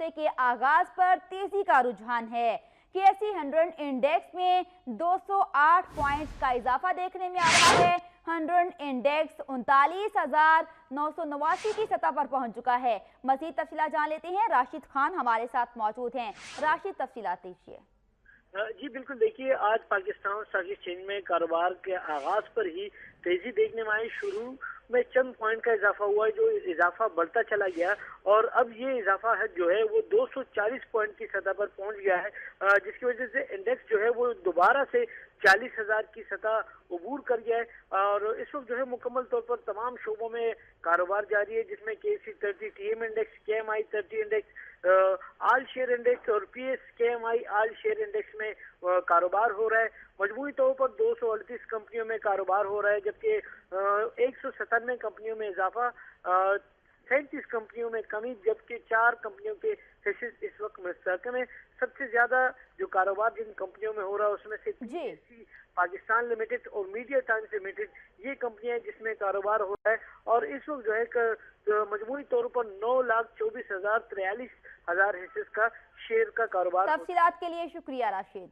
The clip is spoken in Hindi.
के आगाज पर तेजी का रुझान है। केएसई 100 इंडेक्स में 208 पॉइंट्स का इजाफा देखने में आ रहा है। 100 इंडेक्स 39,989 की सतह पर पहुंच चुका है। मजीद तफसीलात जान लेते हैं, राशिद खान हमारे साथ मौजूद हैं। राशिद, तफसीलात दीजिए। जी बिल्कुल, देखिए आज पाकिस्तान स्टॉक एक्सचेंज में कारोबार के आगाज पर ही तेजी देखने में आई। शुरू में चंद पॉइंट का इजाफा हुआ, जो इजाफा बढ़ता चला गया और अब ये इजाफा है जो है वो 240 पॉइंट की सतह पर पहुंच गया है, जिसकी वजह से इंडेक्स जो है वो दोबारा से 40,000 की सतह अबूर कर गया है। और इस वक्त जो है मुकम्मल तौर पर तमाम शोबों में कारोबार जारी है, जिसमें केसी 30 टीएम इंडेक्स, केएमआई 30 इंडेक्स, आल शेयर इंडेक्स और पीएस केएमआई आल शेयर इंडेक्स में कारोबार हो रहा है। मजमूई तौर पर 238 कंपनियों में कारोबार हो रहा है, जबकि 197 कंपनियों में इजाफा, 37 कंपनियों में कमी, जबकि 4 कंपनियों के हिस्से इस वक्त मुस्तहकम है। सबसे ज्यादा जो कारोबार जिन कंपनियों में हो रहा है उसमें से पीएससी पाकिस्तान लिमिटेड और मीडिया टाइम्स लिमिटेड ये कंपनियां जिसमें कारोबार हो रहा है। और इस वक्त जो है मजमूई तौर पर 9,24,043 हिस्से का शेयर का कारोबार। तफसीलात के लिए शुक्रिया राशिद।